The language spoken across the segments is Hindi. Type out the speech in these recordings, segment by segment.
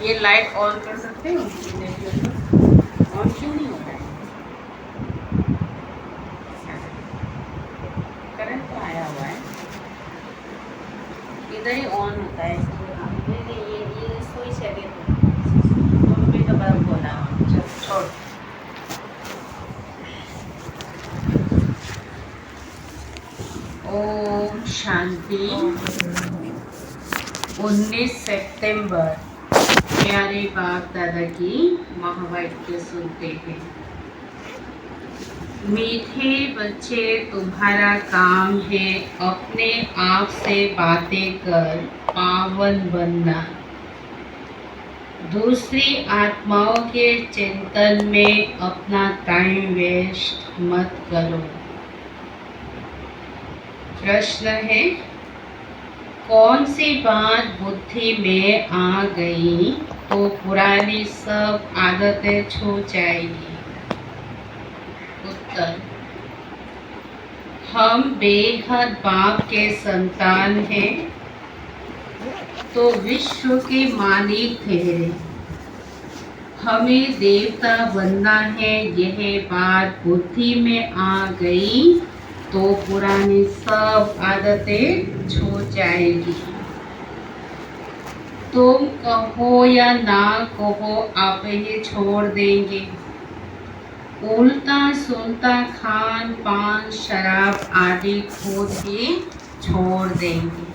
ये लाइट ऑन कर सकते हो? ऑन क्यों नहीं हो रहा है? करंट तो आया हुआ है, इधर ही ऑन होता है। ये स्विच है, देखो भी तो बल्ब बोला। चल छोड़। ओम शांति। 19 सितंबर। प्यारे बाप दादा की महावाक्य सुनते हैं। मीठे बच्चे, तुम्हारा काम है अपने आप से बातें कर पावन बनना। दूसरी आत्माओं के चिंतन में अपना टाइम वेस्ट मत करो। प्रश्न है, कौन सी बात बुद्धि में आ गई तो पुरानी सब आदतें छूट जाएगी? उत्तर, हम बेहद बाप के संतान हैं तो विश्व के मालिक ठहरे। हमें देवता बनना है, यह बात बुद्धि में आ गई तो पुरानी सब आदतें छूट जाएगी। तुम कहो या ना कहो, आप ही छोड़ देंगे। उल्टा सुलटा खान पान शराब आदि खुद ही छोड़ देंगे।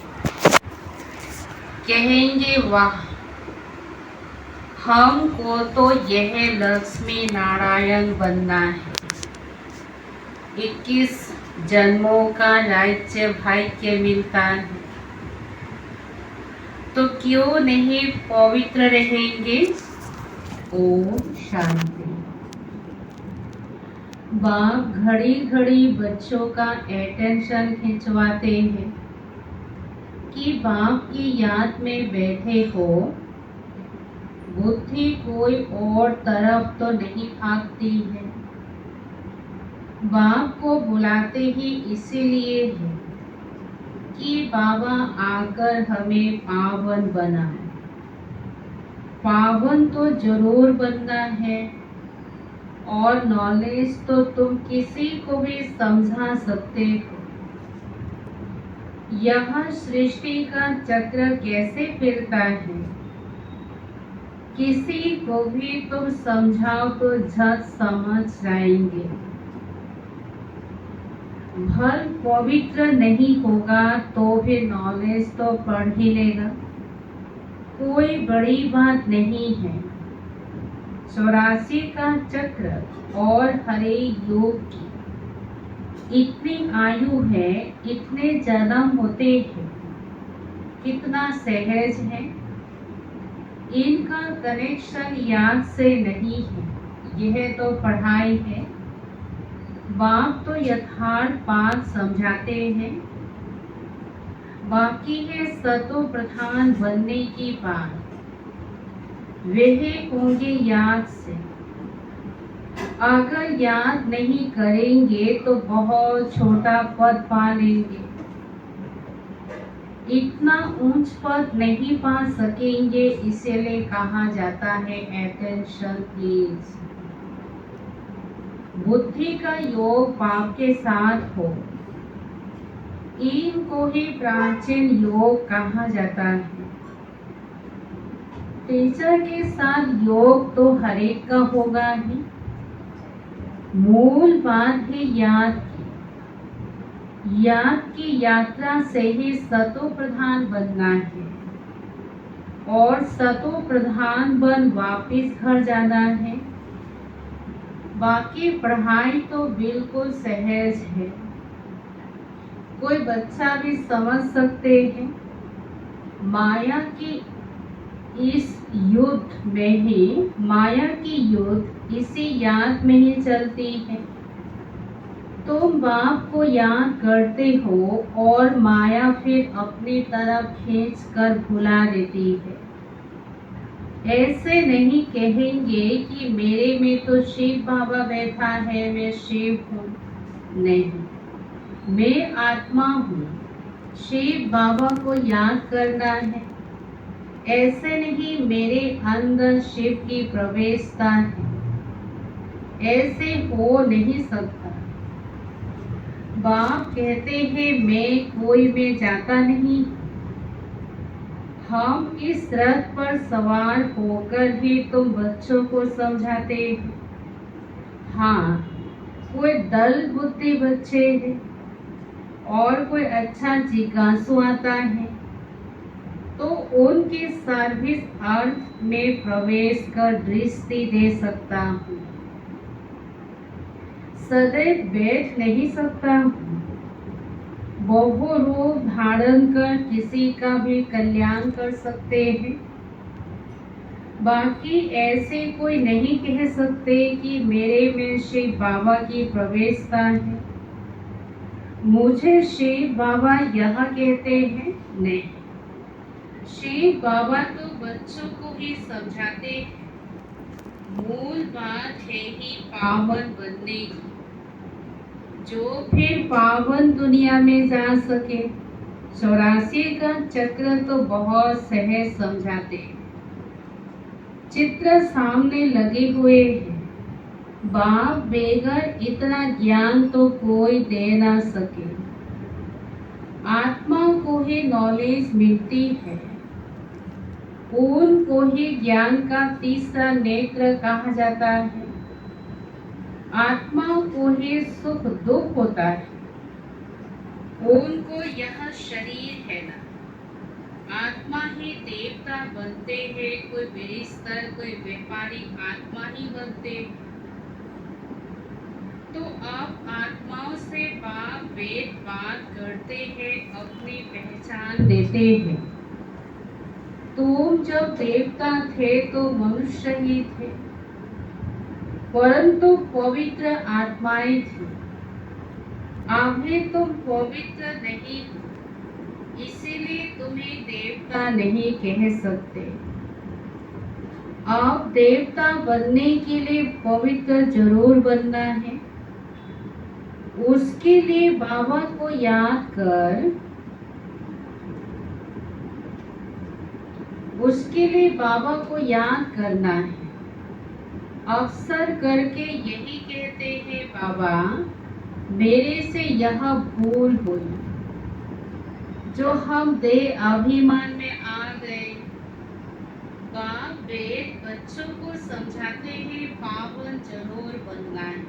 कहेंगे वाह, हमको तो यह लक्ष्मी नारायण बनना है। 21 जन्मों का राज्य भाग्य मिलता है, तो क्यों नहीं पवित्र रहेंगे? ओम शांति। बाप घड़ी घड़ी बच्चों का अटेंशन खिंचवाते हैं कि बाप की याद में बैठे हो। बुद्धि कोई और तरफ तो नहीं भागती है। बाप को बुलाते ही इसीलिए है कि बाबा आकर हमें पावन बनाए। पावन तो जरूर बनना है, और नॉलेज तो तुम किसी को भी समझा सकते हो। यह सृष्टि का चक्र कैसे फिरता है, किसी को भी तुम समझाओ तो झट समझ जाएंगे। भल पवित्र नहीं होगा तो भी नॉलेज तो पढ़ ही लेगा, कोई बड़ी बात नहीं है। 84 का चक्र और हरे योग की इतनी आयु है, इतने जन्म होते हैं, कितना सहज है। इनका कनेक्शन याद से नहीं है, यह तो पढ़ाई है। बाप तो यथार्थ बात समझाते हैं, बाकी है सतो प्रधान बनने की बात। वे होंगे याद से। अगर याद नहीं करेंगे तो बहुत छोटा पद पा लेंगे, इतना ऊंच पद नहीं पा सकेंगे। इसीलिए कहा जाता है अटेंशन प्लीज। बुद्धि का योग बाप के साथ हो, इनको ही प्राचीन योग कहा जाता है। टीचर के साथ योग तो हर एक का होगा ही। मूल बात है याद की यात्रा से ही सतो प्रधान बनना है, और सतो प्रधान बन वापिस घर जाना है। बाकी पढ़ाई तो बिल्कुल सहज है, कोई बच्चा भी समझ सकते हैं। माया की इस युद्ध में ही, माया की युद्ध इसी याद में ही चलती है। तुम बाप को याद करते हो और माया फिर अपनी तरफ खींच कर भुला देती है। ऐसे नहीं कहेंगे कि मेरे में तो शिव बाबा बैठा है, मैं शिव हूँ। नहीं, मैं आत्मा हूँ। शिव बाबा को याद करना है, ऐसे नहीं मेरे अंदर शिव की प्रवेशता है, ऐसे हो नहीं सकता। बाप कहते हैं मैं कोई में जाता नहीं। हम इस रथ पर सवार होकर ही तुम बच्चों को समझाते हैं। हाँ, कोई दल बुद्धि बच्चे हैं और कोई अच्छा जिज्ञासु आता है तो उनके सर्विस अर्थ में प्रवेश कर दृष्टि दे सकता हूँ। सदैव बैठ नहीं सकता हूँ। बहु रूप धारण कर किसी का भी कल्याण कर सकते हैं। बाकी ऐसे कोई नहीं कह सकते कि मेरे में शिव बाबा की प्रवेशता है। मुझे शिव बाबा यह कहते हैं, नहीं, शिव बाबा तो बच्चों को ही समझाते हैं। मूल बात है ही पावन बनने की, जो फिर पावन दुनिया में जा सके। 84 का चक्र तो बहुत सहज समझाते हैं। चित्र सामने लगे हुए हैं। बाप बेगर इतना ज्ञान तो कोई दे ना सके। आत्मा को ही नॉलेज मिलती है, उनको ही ज्ञान का तीसरा नेत्र कहा जाता है। आत्मा को ही सुख दुख होता है, उनको यह शरीर है ना। आत्मा ही देवता बनते हैं, कोई बेरिस्तर कोई व्यापारी आत्मा ही बनते। तो अब आत्माओं से बाप वेद बात करते हैं, अपनी पहचान देते हैं। तुम जब देवता थे तो मनुष्य ही थे, परंतु पवित्र आत्माएं थी। अभी तुम पवित्र नहीं हो, इसीलिए तुम्हें देवता नहीं कह सकते। अब देवता बनने के लिए पवित्र जरूर बनना है। उसके लिए बाबा को याद कर, उसके लिए बाबा को याद करना है। अक्सर करके यही कहते हैं, बाबा मेरे से यह भूल हुई, जो हम दे अभिमान में आ गए। बाप वेद बच्चों को समझाते हैं, पावन जरूर बनना है।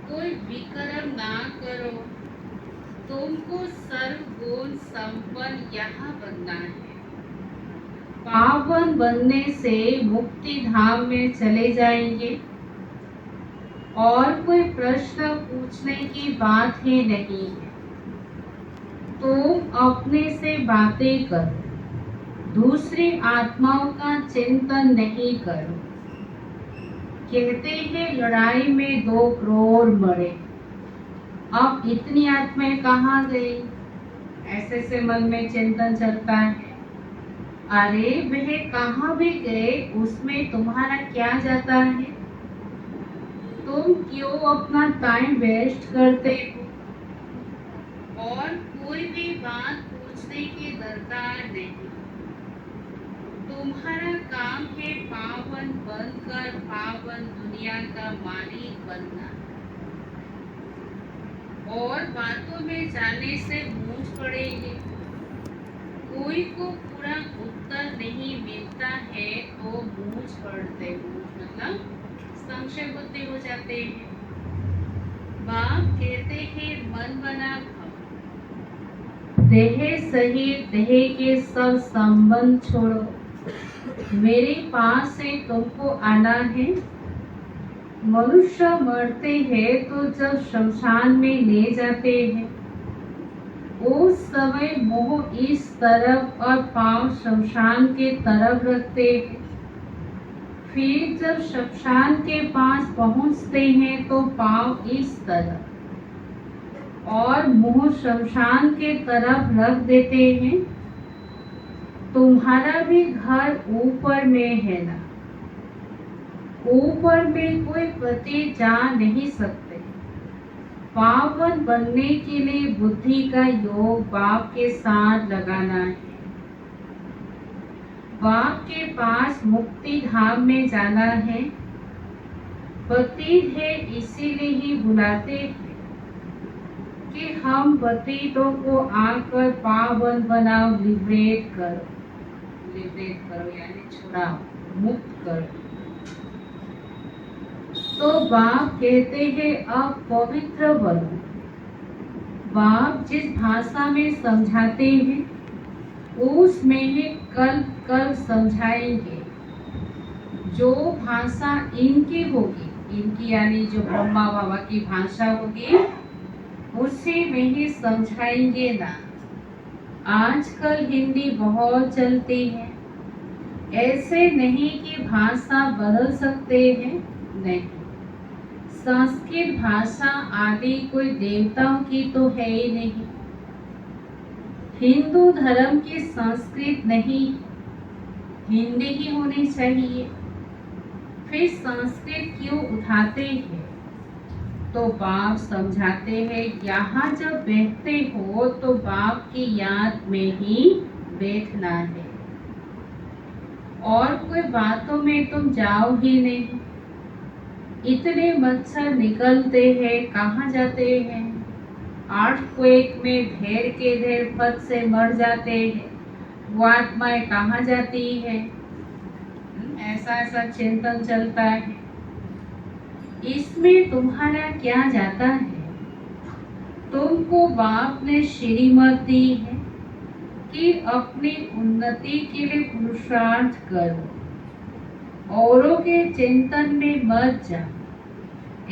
कोई विक्रम ना करो, तुमको सर्वगुण संपन्न यहाँ बनना है। पावन बनने से मुक्ति धाम में चले जाएंगे और कोई प्रश्न पूछने की बात ही नहीं है। तुम अपने से बातें करो, दूसरी आत्माओं का चिंतन नहीं करो। कहते हैं लड़ाई में 2 करोड़ मरे, अब इतनी आत्माएं कहाँ गई? ऐसे से मन में चिंतन चलता है। अरे वह कहाँ भी गए, उसमें तुम्हारा क्या जाता है? तुम क्यों अपना टाइम वेस्ट करते हो? और कोई भी बात पूछने की दरकार नहीं। तुम्हारा काम है पावन बनकर पावन दुनिया का मालिक बनना। और बातों में जाने से मूंझ पड़ेगी। कोई को पूरा उत्तर नहीं मिलता है तो मूंझ पड़ते हो, मतलब संशय बुद्धि हो जाते हैं। बाप कहते हैं मन बना भाव, देह सहित देह के सब संबंध छोड़ो। मेरे पास से तुमको आना है। मनुष्य मरते हैं तो जब शमशान में ले जाते हैं, उस समय मोह इस तरफ और पांव शमशान के तरफ रखते हैं। फिर जब शमशान के पास पहुंचते हैं तो पांव इस तरफ और मुंह शमशान के तरफ रख देते हैं। तुम्हारा भी घर ऊपर में है ना, ऊपर में कोई पति जा नहीं सकते। पावन बनने के लिए बुद्धि का योग बाप के साथ लगाना है। बाप के पास मुक्ति धाम में जाना है। पतित है इसीलिए ही बुलाते हैं कि हम पतितों को आकर पावन बनाओ, लिबरेट करो यानी छुड़ाओ, मुक्त करो। तो बाप कहते हैं अब पवित्र बनो। बाप जिस भाषा में समझाते हैं उसमें ही कल समझाएंगे। जो भाषा इनकी होगी, इनकी यानी जो ब्रह्मा बाबा की भाषा होगी, उसी में ही समझाएंगे ना। आजकल हिंदी बहुत चलती है, ऐसे नहीं कि भाषा बदल सकते हैं, नहीं। संस्कृत भाषा आदि कोई देवताओं की तो है ही नहीं। हिंदू धर्म की संस्कृत नहीं, हिंदी ही होनी चाहिए। फिर संस्कृत क्यों उठाते हैं? तो बाप समझाते हैं यहाँ जब बैठते हो तो बाप की याद में ही बैठना है, और कोई बातों में तुम जाओ ही नहीं। इतने मच्छर निकलते हैं, कहाँ जाते हैं? अर्थक्वेक में ढेर के ढेर फट से मर जाते हैं, वो आत्माएं कहाँ जाती है? ऐसा चिंतन चलता है। इसमें तुम्हारा क्या जाता है? तुमको बाप ने श्रीमत दी है कि अपनी उन्नति के लिए पुरुषार्थ करो, औरों के चिंतन में मत जा।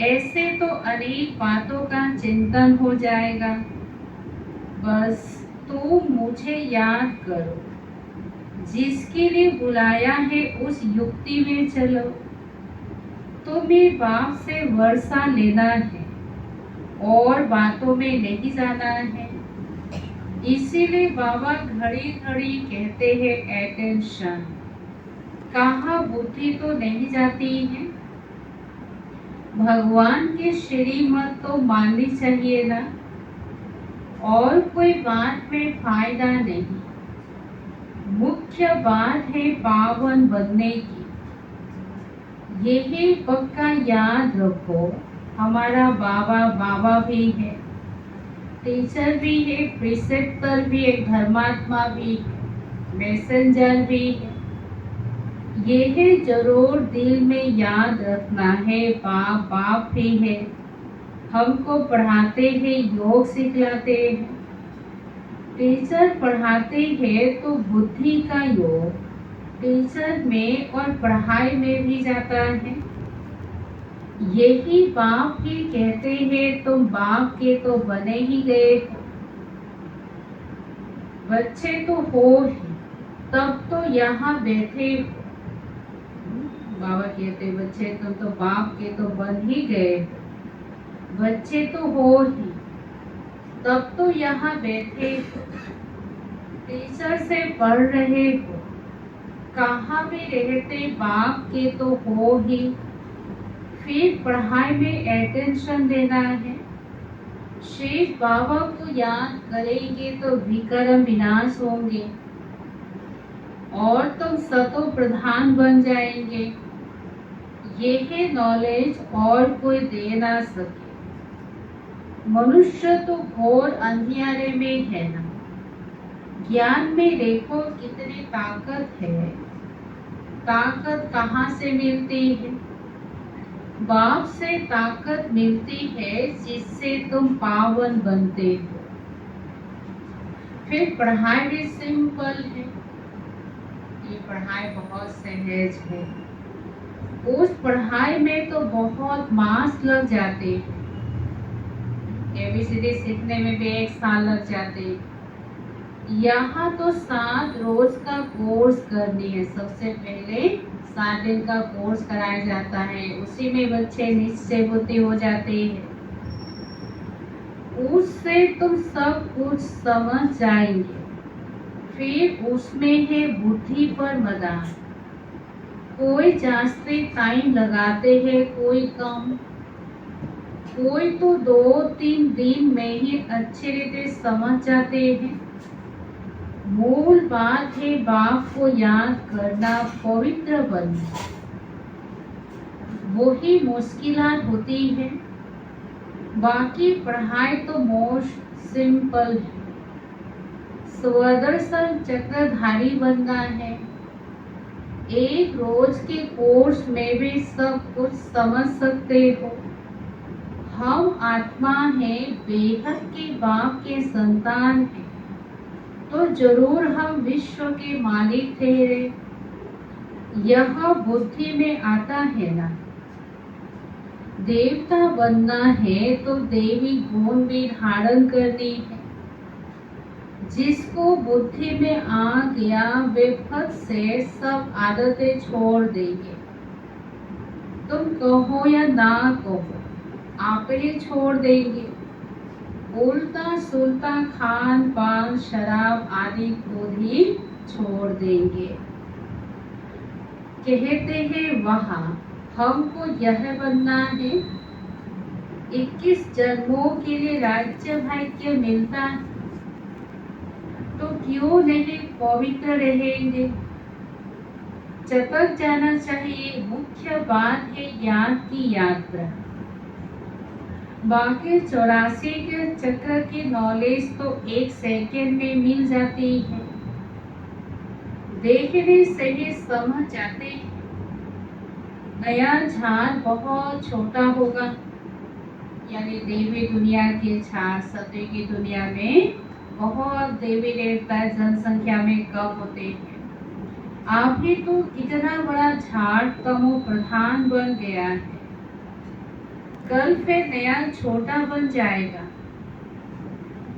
ऐसे तो अनेक बातों का चिंतन हो जाएगा। बस तुम मुझे याद करो, जिसके लिए बुलाया है उस युक्ति में चलो। तुम्हें बाप से वर्षा लेना है और बातों में नहीं जाना है। इसीलिए बाबा घड़ी घड़ी कहते हैं अटेंशन। कहाँ बुद्धि तो नहीं जाती है। भगवान की श्रीमत तो माननी चाहिए ना, और कोई बात में फायदा नहीं। मुख्य बात है पावन बनने की। यही पक्का याद रखो। हमारा बाबा भी है, टीचर भी है, प्रिसेप्टर भी है, धर्मात्मा भी है, मैसेंजर भी है। यही जरूर दिल में याद रखना है। बाप भी है, हमको पढ़ाते हैं, योग सिखलाते हैं। टीचर पढ़ाते हैं तो बुद्धि का योग टीचर में और पढ़ाई में भी जाता है। यही बाप ही कहते हैं तुम बाप के तो बने ही गए हो। बच्चे तो हो ही, तब तो यहाँ बैठे हो। बाबा कहते बच्चे तुम तो बाप के तो बन ही गए हो। बच्चे तो हो ही, तब तो यहाँ बैठे हो। टीचर से पढ़ रहे हो, कहाँ भी रहते बाप के तो हो ही। फिर पढ़ाई में अटेंशन देना है। शेष बाबा को याद करेंगे तो विकर्म विनाश होंगे और तुम सतो प्रधान बन जाएंगे। यही नॉलेज और कोई दे ना सके। मनुष्य तो घोर अंधियारे में है ना। ज्ञान में देखो कितनी ताकत है। ताकत कहाँ से मिलती है? बाप से ताकत मिलती है, जिससे तुम पावन बनते हो। फिर पढ़ाई भी सिंपल है। ये पढ़ाई बहुत सहज है। उस पढ़ाई में तो बहुत मास लग जाते हैं। ABCD सीखने में भी 1 साल लग जाते। यहाँ तो 7 रोज का कोर्स करनी है। सबसे पहले 7 दिन का कोर्स कराया जाता है। उसी में बच्चे निश्चय बुद्धि हो जाते हैं। उससे तुम सब कुछ समझ जाएंगे। फिर उसमें है बुद्धि पर मदान। कोई जास्ती टाइम लगाते हैं, कोई कम। कोई तो 2-3 दिन में ही अच्छे रीते समझ जाते हैं। मूल बात है बाप को याद करना, पवित्र बनना। वही मुश्किलात होती है, बाकी पढ़ाई तो मोस्ट सिंपल है। स्वदर्शन चक्रधारी बनना है। एक रोज के कोर्स में भी सब कुछ समझ सकते हो। हम आत्मा है, बेहद के बाप के संतान है, तो जरूर हम विश्व के मालिक ठहरे। यह बुद्धि में आता है ना। देवता बनना है तो देवी गुण भी धारण करनी है। जिसको बुद्धि में आ गया वे फट से सब आदतें छोड़ देंगे। तुम कहो या ना कहो, आप ही छोड़ देंगे। उल्टा सुल्टा खान पान शराब आदि को भी छोड़ देंगे। कहते हैं वहाँ हमको यह बनना है। 21 जन्मों के लिए राज्य भाग्य मिलता है, तो क्यों नहीं पवित्र रहेंगे। चटक जाना चाहिए। मुख्य बात है ज्ञान की यात्रा। बाकी 84 के चक्र की नॉलेज तो 1 सेकेंड में मिल जाती है। देखने से ही समझ जाते हैं। नया झाड़ बहुत छोटा होगा, यानी देवी दुनिया की झाड़ सत्य की दुनिया में बहुत देवी देवता जनसंख्या में कम होते हैं। आप ही तो कितना बड़ा झाड़ तमो प्रधान बन गया है। कल फिर नया छोटा बन जाएगा।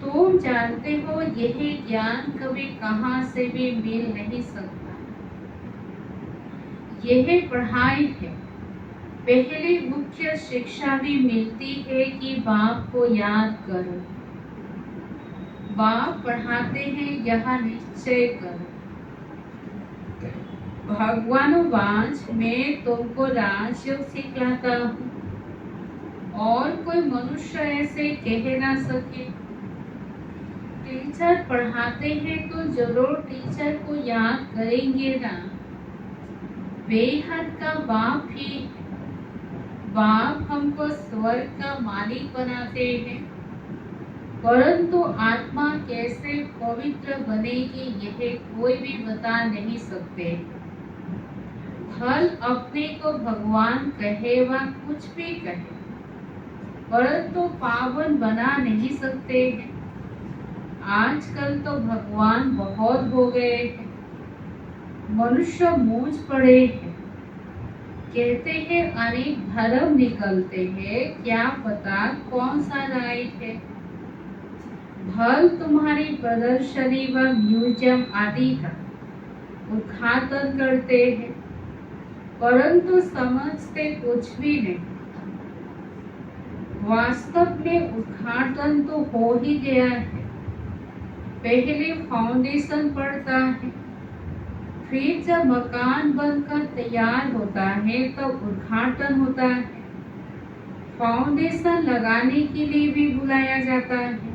तुम जानते हो यही ज्ञान कभी कहां से भी मिल नहीं सकता। यह पढ़ाई है। पहली मुख्य शिक्षा भी मिलती है कि बाप को याद करो। बाप पढ़ाते हैं यह निश्चय करो। भगवानुवाच में तुमको राजयोग सिखाता हूँ, और कोई मनुष्य ऐसे कह ना सके। टीचर पढ़ाते हैं तो जरूर टीचर को याद करेंगे ना। बेहद का बाप ही। बाप हमको स्वर्ग का मालिक बनाते हैं, परंतु आत्मा कैसे पवित्र बनेगी यह कोई भी बता नहीं सकते। फल अपने को भगवान कहे व कुछ भी कहे, परंतु पावन बना नहीं सकते हैं। आजकल तो भगवान बहुत हो गए हैं। मनुष्य मूझ पड़े हैं। कहते हैं अनेक धर्म निकलते हैं, क्या पता कौन सा राइट है। भल तुम्हारी प्रदर्शनी व म्यूजियम आदि का उद्घाटन करते हैं, परंतु समझते कुछ भी नहीं। वास्तव में उद्घाटन तो हो ही गया है। पहले फाउंडेशन पड़ता है, फिर जब मकान बनकर तैयार होता है तब उद्घाटन होता है। फाउंडेशन लगाने के लिए भी बुलाया जाता है।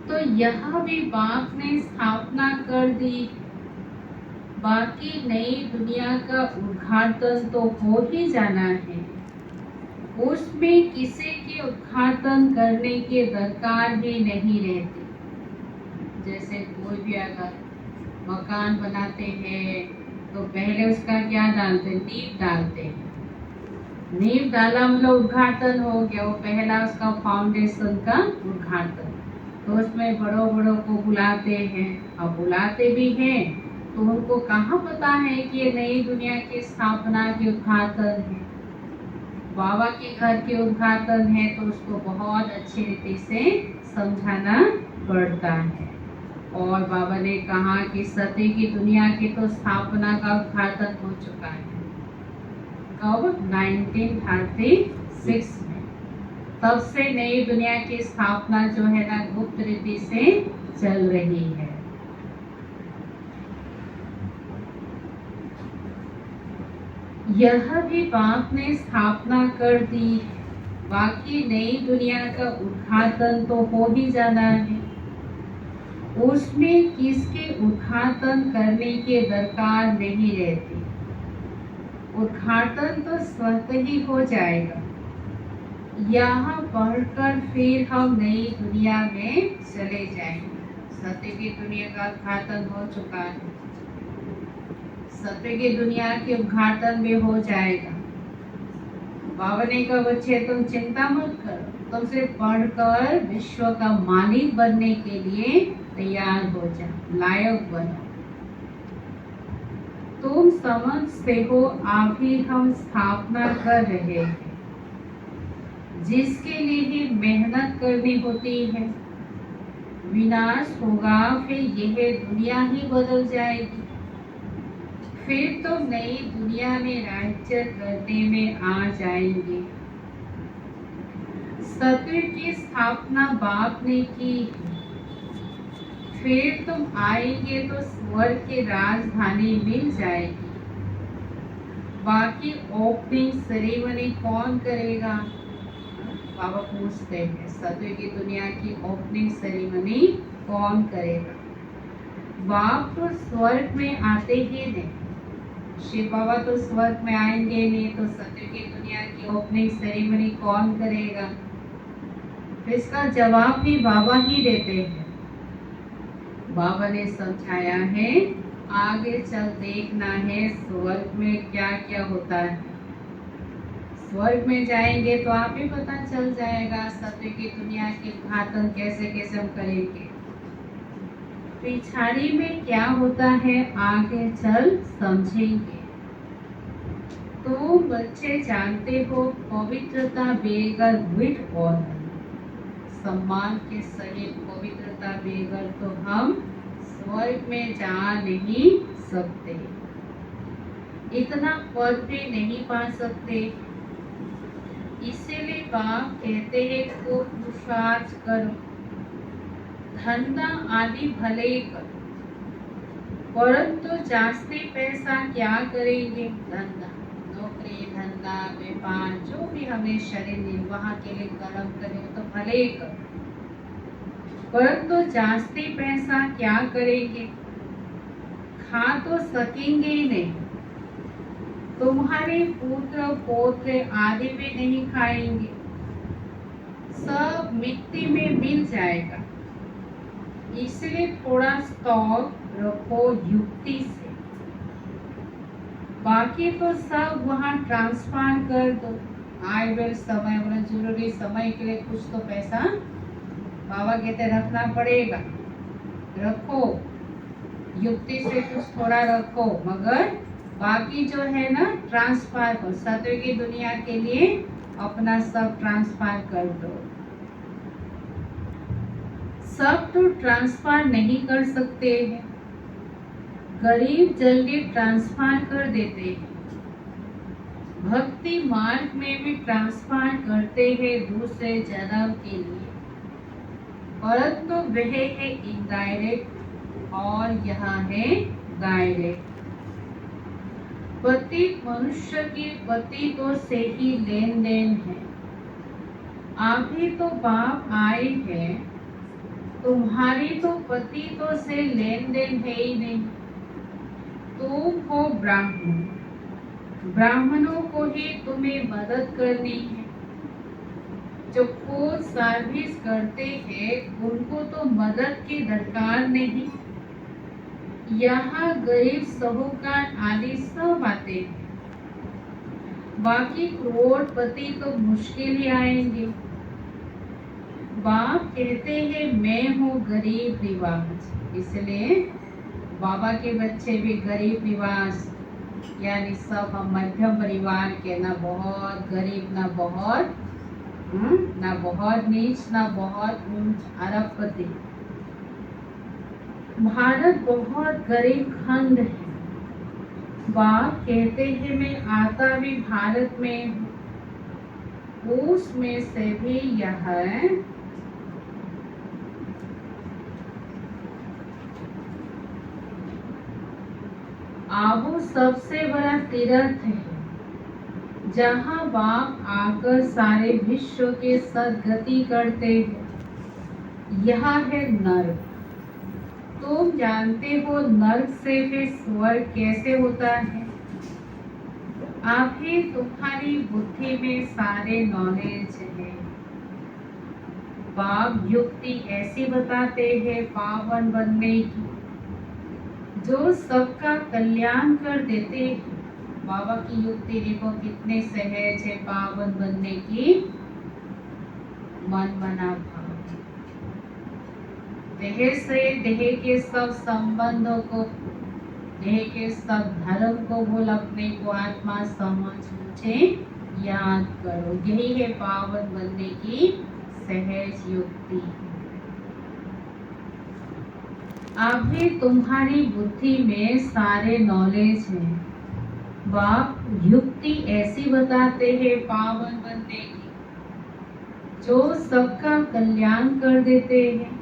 तो यह भी बाप ने स्थापना कर दी। बाकी नई दुनिया का उद्घाटन तो हो ही जाना है। उसमें किसी के उद्घाटन करने की दरकार ही नहीं रहती। जैसे कोई भी अगर मकान बनाते हैं तो पहले उसका क्या डालते हैं, नींव डालते हैं। नींव डाला मतलब उद्घाटन हो गया। वो पहला उसका फाउंडेशन का उद्घाटन। तो उसमें बड़ों बड़ों को बुलाते हैं, और बुलाते भी हैं तो उनको कहाँ पता है कि ये नई दुनिया की स्थापना के उद्घाटन है, बाबा के घर के उद्घाटन है। तो उसको बहुत अच्छी रीति से समझाना पड़ता है। और बाबा ने कहा कि सत्य की दुनिया की तो स्थापना का उद्घाटन हो चुका है। कब? 1936 में। तब से नई दुनिया की स्थापना जो है ना गुप्त रीति से चल रही है। यह भी बाप ने स्थापना कर दी। बाकी नई दुनिया का उद्घाटन तो हो ही जाना है। उसमें किसके उद्घाटन करने की दरकार नहीं रहती। उद्घाटन तो स्वतः ही हो जाएगा। यहाँ पढ़कर फिर हम नई दुनिया में चले जाएंगे। सत्य की दुनिया का उद्घाटन हो चुका है, सत्य की दुनिया के उद्घाटन भी हो जाएगा। बाबा ने कहा बच्चे तुम चिंता मत करो, तुम सिर्फ पढ़कर विश्व का मालिक बनने के लिए तैयार हो जाओ, लायक बनो। तुम समझते हो अभी हम स्थापना कर रहे हैं, जिसके लिए ही मेहनत करनी होती है। विनाश होगा, फिर यह दुनिया ही बदल जाएगी। फिर तो नई दुनिया में राज्य करने में आ जाएंगे। सत्य की स्थापना बाप ने की, फिर तुम आएंगे तो स्वर्ग की राजधानी मिल जाएगी। बाकी ओपनिंग सेरेमनी कौन करेगा? बाबा पूछते हैं सत्य की दुनिया की ओपनिंग सेरेमनी कौन करेगा? बाप तो स्वर्ग में आते ही नहीं, शिव बाबा तो स्वर्ग में आएंगे नहीं, तो सत्य की दुनिया की ओपनिंग सेरेमनी कौन करेगा? इसका जवाब भी बाबा ही देते हैं। बाबा ने समझाया है आगे चल देखना है स्वर्ग में क्या क्या होता है। स्वर्ग में जाएंगे तो आप ही पता चल जाएगा सत्य की दुनिया के उद्घाटन कैसे कैसे हम करेंगे। पिछाड़ी में क्या होता है आगे चल समझेंगे। तो बच्चे जानते हो पवित्रता बेगर विट और सम्मान के सहित पवित्रता बेगर तो हम स्वर्ग में जा नहीं सकते, इतना पद भी नहीं पा सकते। इसीलिए बाप कहते हैं को पुरुषार्थ करो, धंधा आदि भले करो, परंतु जास्ती पैसा क्या करेंगे? धंधा, नौकरी, धंधा, व्यापार, जो भी हमें शरीर निर्वाह के लिए कर्म करें तो भले करो, परंतु जास्ती पैसा क्या करेंगे? खा तो सकेंगे ही नहीं, तुम्हारे पुत्र पौत्र आदि भी नहीं खाएंगे, सब मिट्टी में मिल जाएगा। इसलिए थोड़ा स्टॉक रखो युक्ति से, बाकी तो सब वहाँ ट्रांसफर कर दो। आए बेर समय मतलब जरूरी समय के लिए कुछ तो पैसा बाबा कहते रखना पड़ेगा, रखो युक्ति से कुछ थोड़ा रखो, मगर बाकी जो है ना ट्रांसफर हो, सत्य की दुनिया के लिए अपना सब ट्रांसफर कर दो। सब तो ट्रांसफर नहीं कर सकते हैं, गरीब जल्दी ट्रांसफर कर देते हैं। भक्ति मार्ग में भी ट्रांसफर करते हैं दूसरे जन्म के लिए, परंतु वह है इनडायरेक्ट और यहाँ है डायरेक्ट। पति मनुष्य की पति तो से ही लेन देन है। अभी तो बाप आए हैं, तुम्हारी तो पति तो से लेन देन है ही नहीं। तुम हो ब्राह्मण, ब्राह्मणों को ही तुम्हें मदद करनी है। जो खुद सर्विस करते हैं उनको तो मदद की दरकार नहीं। यहाँ गरीब साहूकार आदि सब आते हैं, बाकी करोड़पति तो मुश्किल ही आएंगे। बाप कहते हैं मैं हूँ गरीब निवास, इसलिए बाबा के बच्चे भी गरीब निवास, यानी सब हम मध्यम परिवार के, ना बहुत गरीब ना बहुत नीच ना बहुत ऊंच अरबपति। भारत बहुत गरीब खंड है। बाप कहते हैं मैं आता भी भारत में हूँ, उसमें से भी यह आबू सबसे बड़ा तीर्थ है, जहाँ बाप आकर सारे विश्व के सदगति करते हैं। यह है नर्क। तुम जानते हो नर्क से फिर स्वर्ग कैसे होता है। अभी तुम्हारी बुद्धि में सारे नॉलेज है। बाप युक्ति ऐसी बताते हैं पावन बनने की, जो सबका कल्याण कर देते हैं। बाबा की युक्ति देखो कितने सहज है पावन बनने की। मन मना भाव, देह से देह के सब संबंधों को, देह के सब धर्म को भूल अपने को आत्मा समझ मुझे याद करो। यही है पावन बनने की सहज युक्ति। अभी तुम्हारी बुद्धि में सारे नॉलेज है। बाप युक्ति ऐसी बताते हैं पावन बनने की, जो सबका कल्याण कर देते हैं।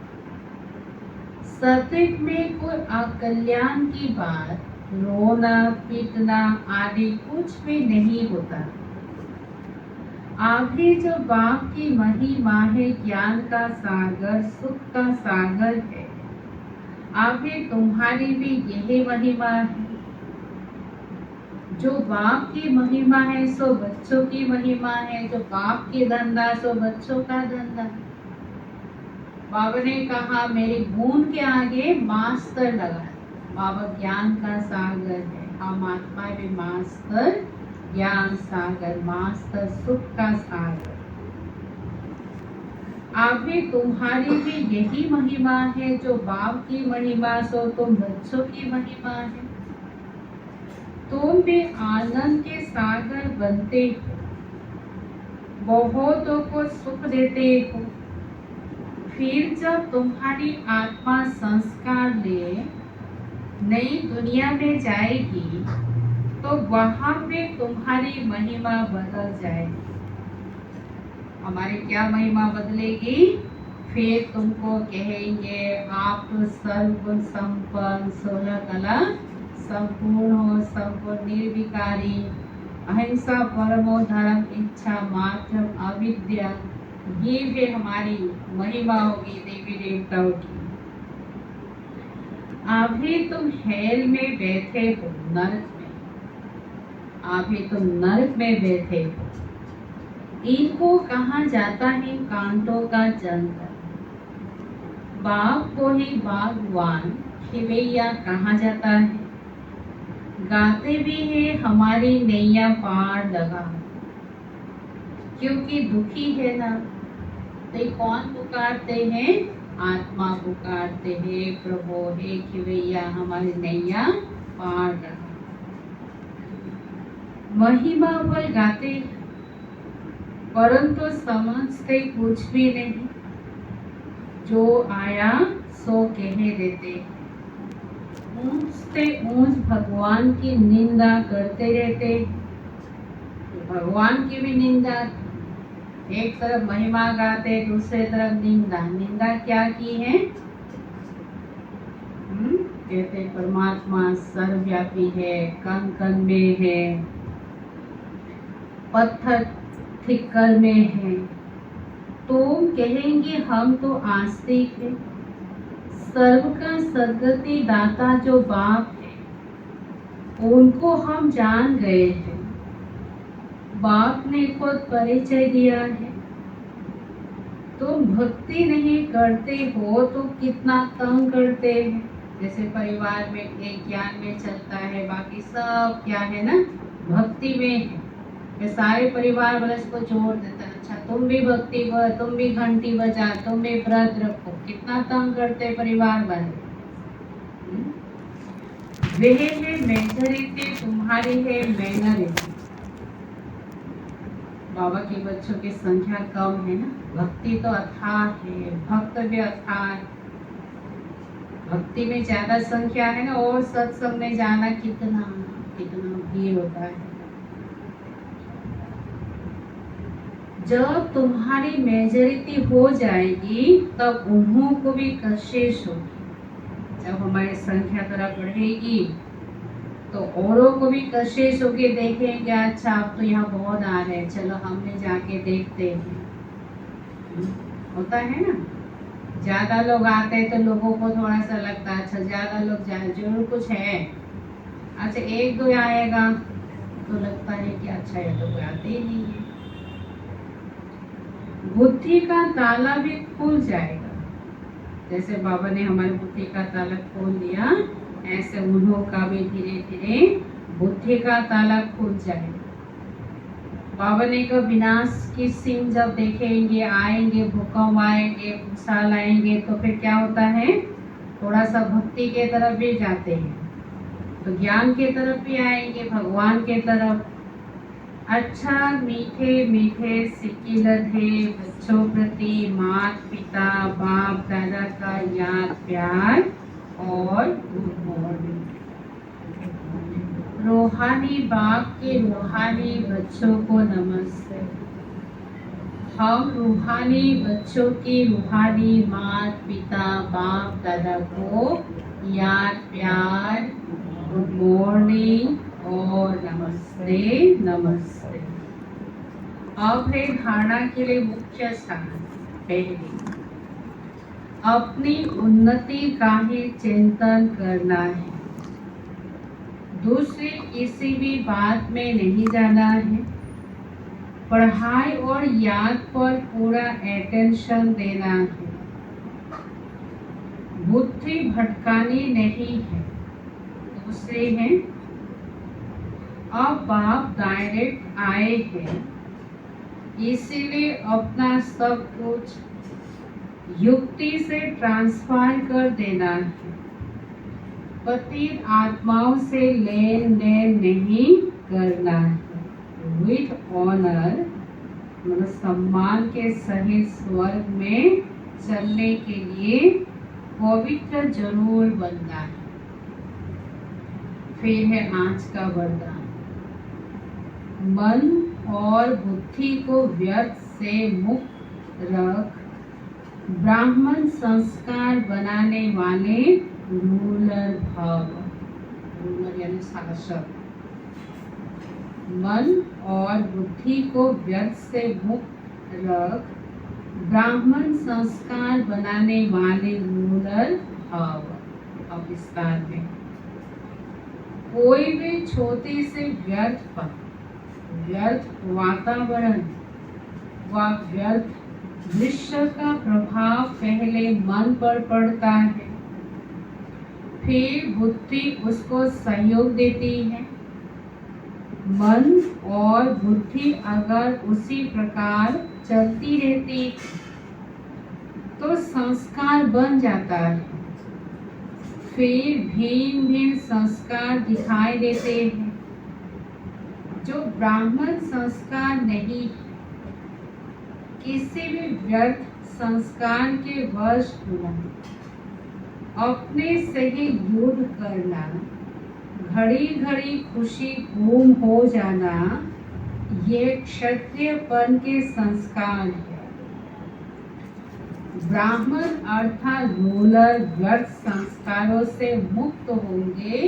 सत्युग में कोई अकल्याण की बात, रोना पीटना आदि कुछ भी नहीं होता। अभी जो बाप की महिमा है, ज्ञान का सागर, सुख का सागर है, अभी तुम्हारी भी यही महिमा है। जो बाप की महिमा है सो बच्चों की महिमा है, जो बाप की धंधा सो बच्चों का धंधा। बाबा ने कहा मेरी बूंद के आगे मास्टर लगा। बाबा ज्ञान का सागर है, हम आत्मा भी मास्टर ज्ञान सागर, मास्टर सुख का सागर। अभी तुम्हारी भी यही महिमा है। जो बाप की महिमा सो तुम बच्चों की महिमा है। तुम भी आनंद के सागर बनते हो, बहुतों को सुख देते हो। फिर जब तुम्हारी आत्मा संस्कार ले नई दुनिया में जाएगी, तो वहां पे तुम्हारी महिमा बदल जाएगी। हमारी क्या महिमा बदलेगी? फिर तुमको कहेंगे आप तो सर्वगुण संपन्न, 16 कला संपूर्ण हो, संपूर्ण निर्विकारी, अहिंसा परमो धर्म, इच्छा मात्र अविद्या। ये भी हमारी महिमा होगी देवी देवताओं की। अभी तुम हेल में बैठे हो, नरक में। अभी तुम नरक में बैठे हो। इनको कहा जाता है कांटों का जंगल। बाप को ही बागवान खिवैया कहा जाता है। गाते भी है हमारी नैया पार लगा, क्योंकि दुखी है ना। तो कौन पुकारते हैं? आत्मा पुकारते हैं, प्रभु हे खिवैया हमारी नैया पार लगा। महिमा बल गाते, परंतु समझते कुछ भी नहीं। जो आया सो कह देते, ऊंच से ऊंच भगवान की निंदा करते रहते। भगवान की भी निंदा, एक तरफ महिमा गाते, दूसरे तरफ निंदा। निंदा क्या की है? कहते परमात्मा सर्वव्यापी है, कण कण में है, पत्थर ठिक्कर में है। तो कहेंगे हम तो आस्तिक है। सर्व का सद्गति दाता जो बाप है, उनको हम जान गए हैं। बाप ने खुद परिचय दिया है। तुम भक्ति नहीं करते हो तो कितना तंग करते हैं। जैसे परिवार में एक ज्ञान में चलता है, बाकी सब क्या है ना, भक्ति में है। ये सारे परिवार वाले इसको जोड़ देता है। अच्छा तुम भी भक्ति कर, तुम भी घंटी बजा, तुम भी व्रत रखो। कितना तंग करते परिवार वाले। वे है मेजॉरिटी, तुम्हारी है माइनॉरिटी। बाबा के बच्चों की संख्या कम है ना। भक्ति तो अथाह है, भक्त भी अथाह है। भक्ति में ज्यादा संख्या है ना, और सत्संग में जाना कितना कितना भीड़ होता है। जब तुम्हारी मेजॉरिटी हो जाएगी तब उन्हों को भी कशिश होगी। जब हमारी संख्या थोड़ा बढ़ेगी तो औरों को भी कशिश होगी। देखेंगे अच्छा अब तो यहाँ बहुत आ रहे हैं, चलो हमने जाके देखते हैं। होता है ना। ज्यादा लोग आते हैं तो लोगों को थोड़ा सा लगता है अच्छा ज्यादा लोग जाए जरूर कुछ है। अच्छा एक दो आएगा तो लगता है कि अच्छा ये तो कोई आते ही नहीं है। बुद्धि का ताला भी खुल जाएगा, जैसे बाबा ने हमारी बुद्धि का ताला खोल दिया, ऐसे उन्हों का भी धीरे धीरे बुद्धि का ताला खुल जाएगा। बाबा ने कहा विनाश की सीन जब देखेंगे, आएंगे, भूकंप आएंगे, भूसाल आएंगे, तो फिर क्या होता है, थोड़ा सा भक्ति के तरफ भी जाते हैं, तो ज्ञान के तरफ भी आएंगे, भगवान के तरफ। अच्छा मीठे मीठे सिक्किलत है बच्चों प्रति माता पिता बाप दादा का याद प्यार और गुड मॉर्निंग। रूहानी बाप के रूहानी बच्चों को नमस्ते। हम रूहानी बच्चों की रूहानी माता पिता बाप दादा को याद प्यार गुड मॉर्निंग और नमस्ते नमस्ते। अब है धारणा के लिए मुख्य स्थान। पहले अपनी उन्नति का ही चिंतन करना है, दूसरी किसी भी बात में नहीं जाना है, पढ़ाई और याद पर पूरा अटेंशन देना है, बुद्धि भटकानी नहीं है। दूसरे हैं अब बाप डायरेक्ट आए हैं, इसीलिए अपना सब कुछ युक्ति से ट्रांसफर कर देना है, पतित आत्माओं से लेन देन नहीं करना है, विथ ऑनर मतलब सम्मान के सहित स्वर्ग में चलने के लिए पवित्र जरूर बनना है। फिर है आज का वरदान, मन और बुद्धि को व्यर्थ से मुक्त रख, ब्राह्मण संस्कार बनाने वाले रूलर भाव, रूलर यानी शासक, मन और बुद्धि को व्यर्थ से मुक्त रख, ब्राह्मण संस्कार बनाने वाले रूलर भाव। अब विस्तार में कोई भी छोटी से व्यर्थ वातावरण व व्यर्थ दृश्य का प्रभाव पहले मन पर पड़ता है, फिर बुद्धि उसको सहयोग देती है। मन और बुद्धि अगर उसी प्रकार चलती रहती तो संस्कार बन जाता है, फिर भिन्न भिन्न संस्कार दिखाई देते हैं जो ब्राह्मण संस्कार नहीं। किसी भी व्यर्थ संस्कार के वश होना, अपने से ही युद्ध करना, घड़ी घड़ी खुशी गुम हो जाना, ये क्षत्रियपन के संस्कार है। ब्राह्मण अर्थात रूलर व्यर्थ संस्कारों से मुक्त होंगे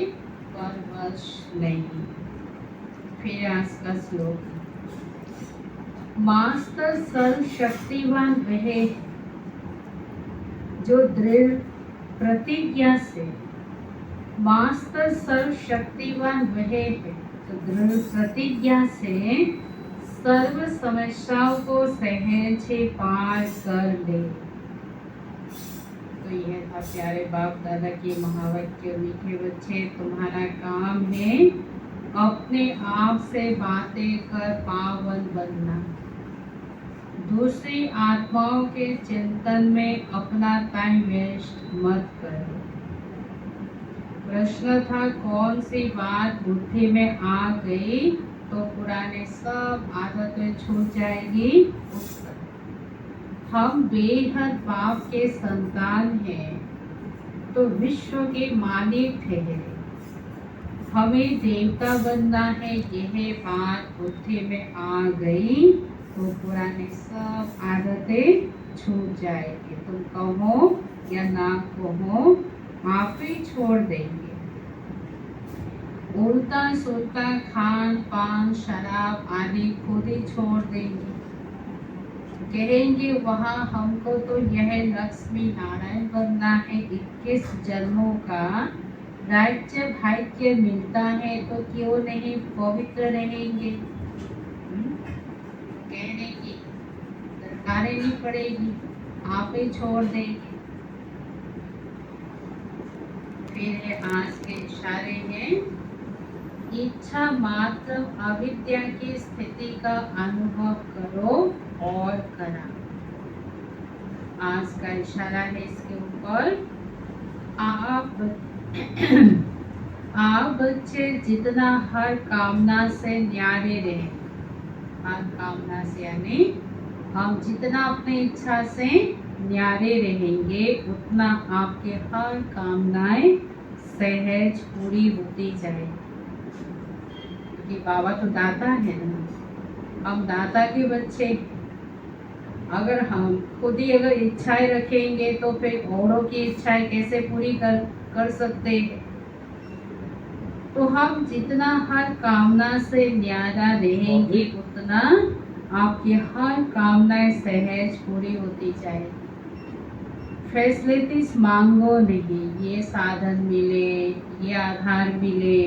पर वश नहीं। फिर आज का श्लोक, मास्टर सर्वशक्तिवान वह जो दृढ़ प्रतिज्ञा से, मास्टर सर्वशक्तिवान वह है जो दृढ़ प्रतिज्ञा से सर्व समस्याओं को सहज से पार कर ले। तो यह था प्यारे बाप दादा के महावाक्य। मीठे बच्चे, तुम्हारा काम है अपने आप से बातें कर पावन बनना, दूसरी आत्माओं के चिंतन में अपना टाइम वेस्ट मत करो। प्रश्न था कौन सी बात बुद्धि में आ गई तो पुराने सब आदतें छूट जाएगी। उत्तर, हम बेहद बाप के संतान हैं तो विश्व के मालिक ठहरे, हमें देवता बनना है। यह बात बुद्धि में आ गई तो पुराने सब आदतें छूट जाएगी। तुम कहो या ना कहो, आप ही छोड़ देंगे। उल्टा सुल्टा खान पान शराब आदि खुद ही छोड़ देंगे। कहेंगे वहाँ हमको तो यह लक्ष्मी नारायण बनना है, 21 जन्मों का राज्य भाग्य मिलता है, तो क्यों नहीं पवित्र रहेंगे। कहने की दरकार नहीं पड़ेगी, आप ही छोड़ देंगे। फिर है आज के इशारे हैं, इच्छा मात्र अविद्या की स्थिति का अनुभव करो और करा। आज का इशारा है इसके ऊपर, आप बच्चे जितना हर कामना से न्यारे रहे, हर कामना से यानी हम जितना अपनी इच्छा से न्यारे रहेंगे उतना आपके हर कामनाएं सहज पूरी होती जाएगी। क्योंकि बाबा तो दाता है ना, हम दाता के बच्चे। अगर हम खुद ही अगर इच्छाएं रखेंगे तो फिर औरों की इच्छाएं कैसे पूरी कर सकते हैं। तो हम जितना हर कामना से न्यारा रहेंगे उतना आपकी हर कामनाएं सहज पूरी होती जाएगी। फैसिलिटीज मांगो नहीं, ये साधन मिले, ये आधार मिले,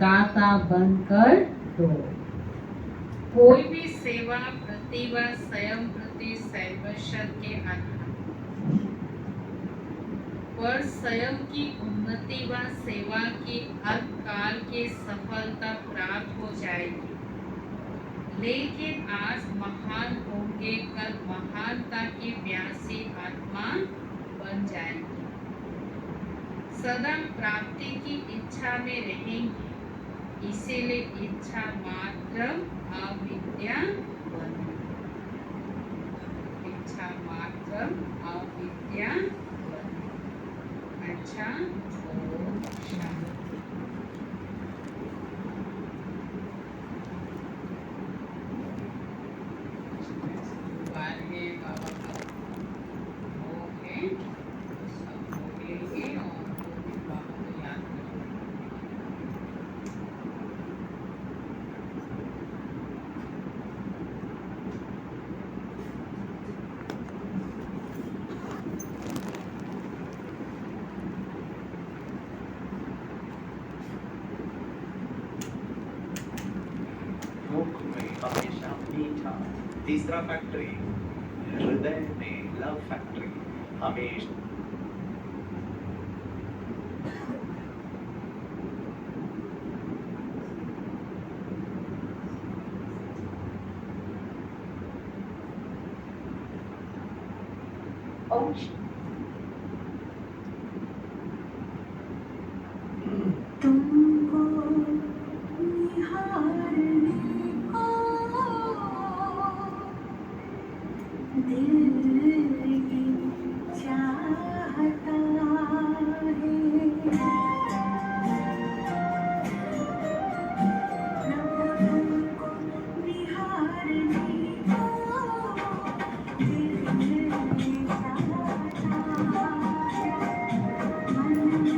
दाता बनकर दो। कोई भी सेवा प्रतिभा स्वयं प्रति सर्वस्व के आधार पर स्वयं की उन्नति व सेवा की अल्पकाल की सफलता प्राप्त हो जाएगी, लेकिन आज महान होंगे, कल महानता की प्यासी आत्मा बन जाएगी। सदा प्राप्ति की इच्छा में रहेंगे, इसीलिए इच्छा मात्र अविद्या बने। इच्छा मात्र अविद्या बने। अच्छा, ओम शांति। तीसरा फैक्ट्री हृदय में लव फैक्ट्री हमेशा तुमको निहारने को दिल की चाहता है। तुमको निहारने को दिल की चाहता है। मन में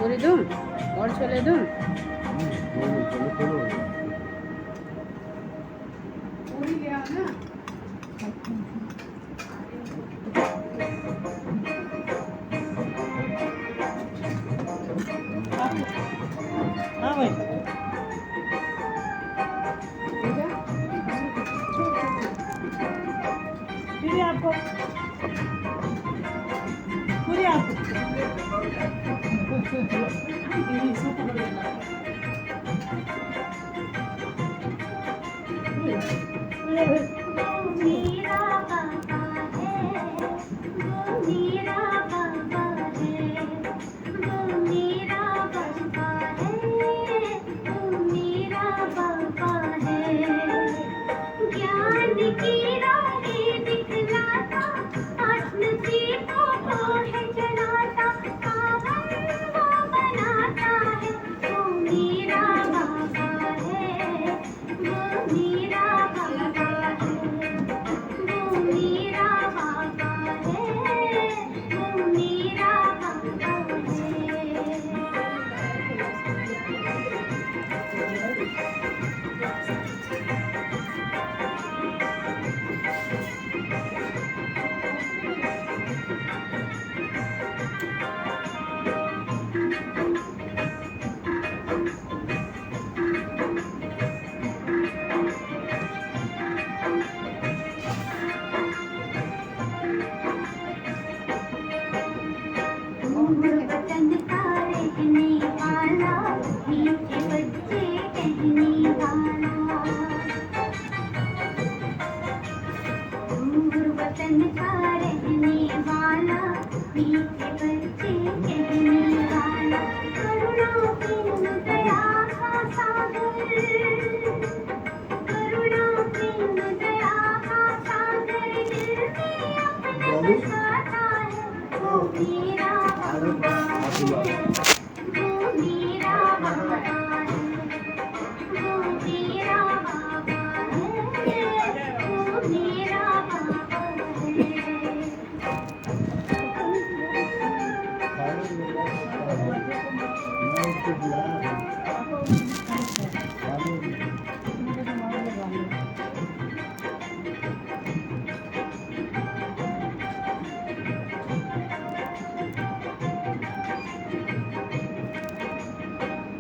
করে দুম ওর চলে দুম पूरी ले आना हाँ भाई पूरी आपको पूरी आपको मेरा बाबा है वो मेरा बाबा है वो मेरा बाबा है वो मेरा बाबा है ज्ञान की राहें दिखलाता आत्मदीपों को है जलाता पावन वो बनाता है वो मेरा बाबा है वो मेरा बाबा है वो मेरा बाबा है वो मेरा बाबा वतन का रहने वाला मीठे बच्चे कहने वाला वतन का रहने वाला मीठे बच्चे कहने वाला करुणा प्रेम दया का सागर करुणा प्रेम दया का सागर दिल में अपने बसाता है वो मेरा बाबा है वो मेरा बाबा है वो मेरा बाबा है वो मेरा बाबा है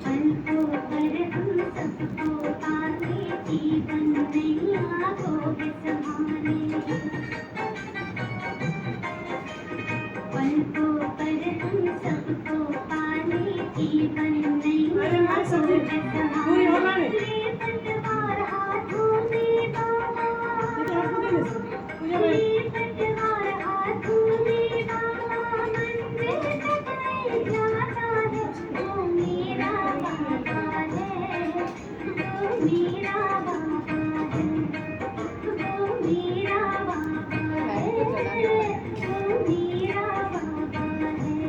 पलकों पर हम सबको पाने जीवन नैया को संभाले पलकों पर हम सबको पाने जीवन नैया को संभाले ले पतवार हाथों में बाबा ले पतवार हाथों में बाबा मंदिर तक नहीं जाता है वो मेरा बाबा है वो मेरा बाबा है वो मेरा बाबा है वो मेरा बाबा है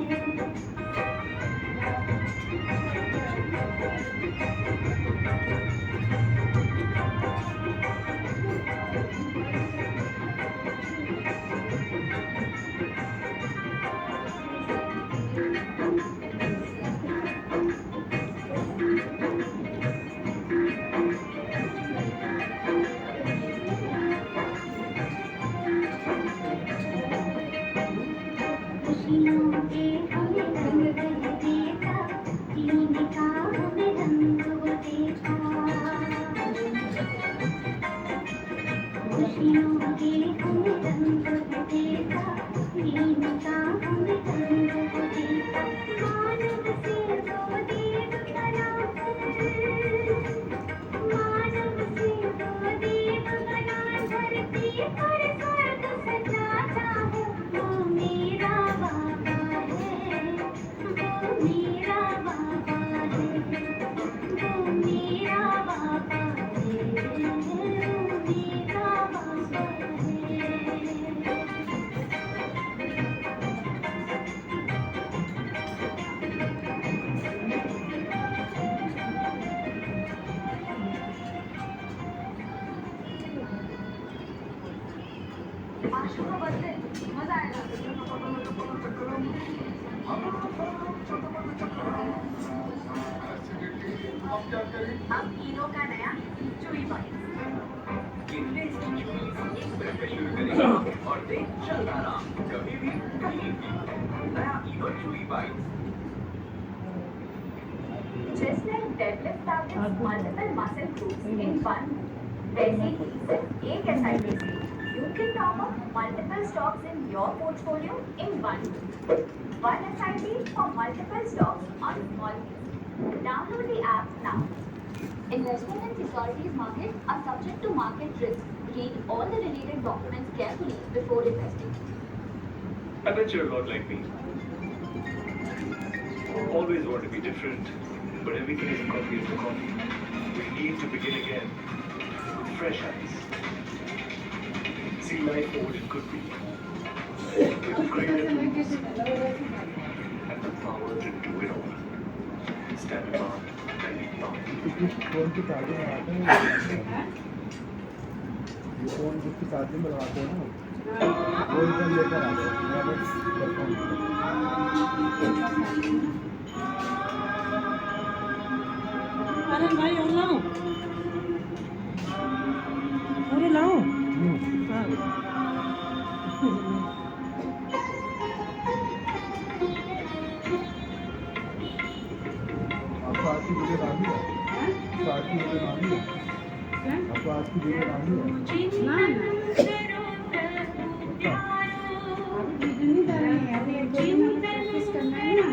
खुशियों के हमें रंग देखा जीने का हमें रंग वो देखा खुशियों के हमें रंग वो देखा जीने का हमें रंग वो देखा मानव से वो देव बनाकर मानव से वो देव बना धरती पर स्वर्ग सजाता है वो मेरा बाबा है वो मेरा बाबा है वो मेरा बाबा है वो मेरा बाबा है मजा आएगा अब तीनों का नया चुई बाइट। और देख चलता रहा कभी भी कहीं भी नया इनो चुई bite. Just like deadlift targets multiple muscle groups in one, वैसे ही सिर्फ एक SIP से you can top up multiple stocks in your portfolio in one. One SIP for multiple stocks on small scale. Download the app now. Investment in securities market are subject to market risk. Read all the related documents carefully before investing. I bet you're a lot like me. Always want to be different, but everything is a coffee is a coffee. We need to begin again. Fresh eyes. See life for what it could be. With great influence and the power to do it all. Stand apart and be proud. Phone की चार्जिंग लगाते हैं ये फोन जिसकी चार्जिंग में लगाते हैं ना वो इधर लेकर आते हैं मैं बस करता हूँ अरे भाई और लाओ अरे लाओ हाँ आपको आज की वीडियो डालनी है आपको आज की वीडियो डालनी है आपको आज की वीडियो डालनी है ना अभी नहीं डालनी है अभी एक दो दिन प्रैक्टिस करना है ना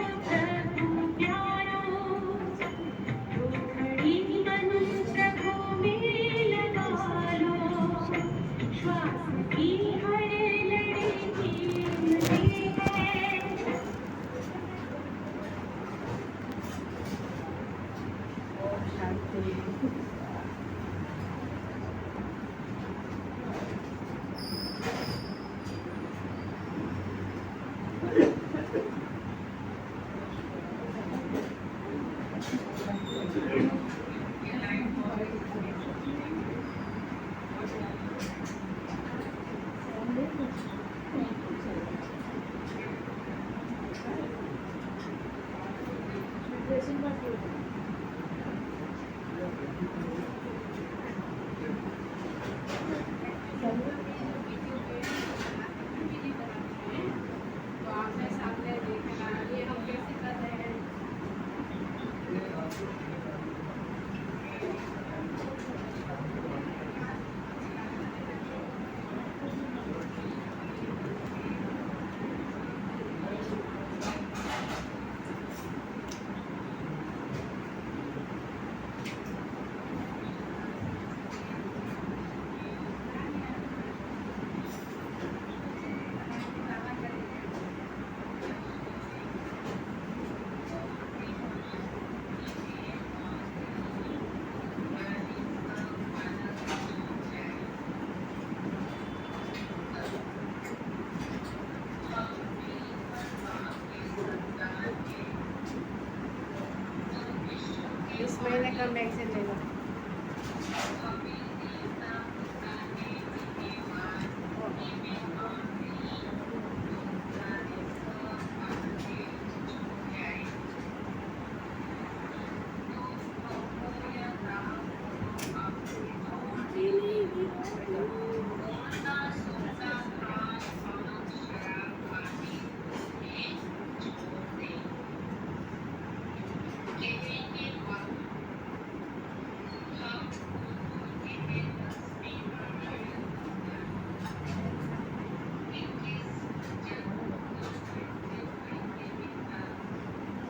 इस महीने का वैक्सीन ले लो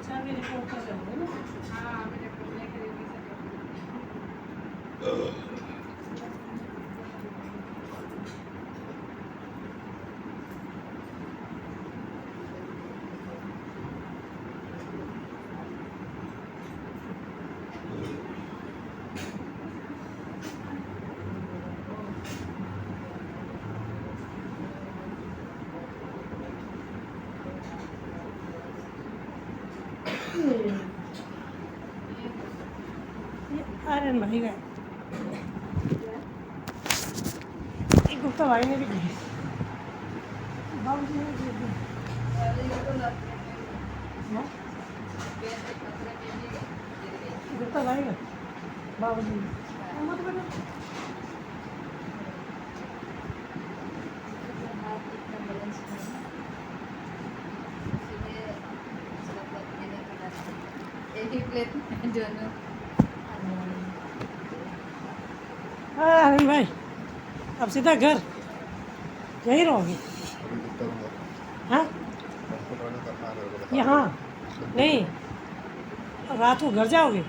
अच्छा मेरे को कर दो ना हाँ मेरे को लेकर अरे नहीं गए एक गुप्ता भाई ने भी की बाबूजी ने भी की हाँ? तक आएगा बाबू जी मत बेटा एक ही प्लेट में दोनों अरे भाई अब सीधा घर यहीं रहोगे अभी तो करूँगा हाँ हॉस्पिटल में करना है मेरे को यहाँ नहीं रात को घर जाओगे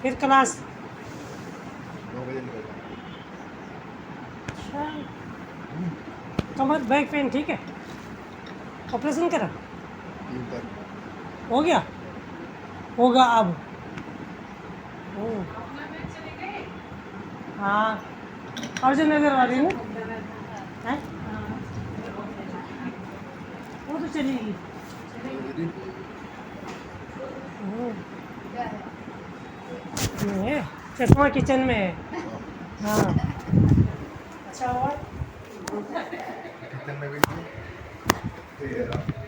फिर क्लास 9 बजे निकल अच्छा कमर बैक पेन ठीक है ऑपरेशन करा 3 तक हो गया होगा अब ओ हाँ अर्जुन नगर वाली ना हैं वो तो चलेगी ओ, ये है चश्मा किचन में है हाँ अच्छा और किचन में भी नहीं ये रहा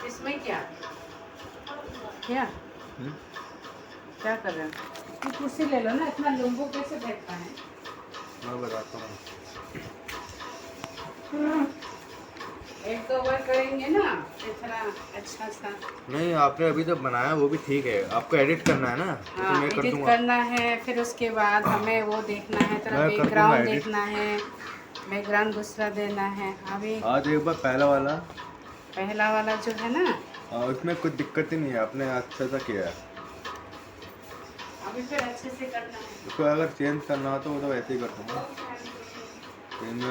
इसमें क्या क्या क्या कर रहे हो ये कुर्सी ले लो ना इतना लंबो कैसे बैठता है मैं बताता हूँ एक दो बार करेंगे ना इतना अच्छा सा नहीं आपने अभी तो बनाया वो भी ठीक है आपको एडिट करना है ना तो हाँ मैं कर एडिट दूंगा करना है फिर उसके बाद हमें वो देखना है तेरा मैं कर दूंगा बैकग्राउंड edit। देखना है बैकग्राउंड दूसरा देना है अभी आज एक बार पहला वाला पहला वाला जो है ना उसमें कुछ दिक्कत ही नहीं है आपने अच्छा सा किया है अभी फिर अच्छे से करना है उसको अगर चेंज करना हो तो वो तो वैसे ही कर दूंगा चेंज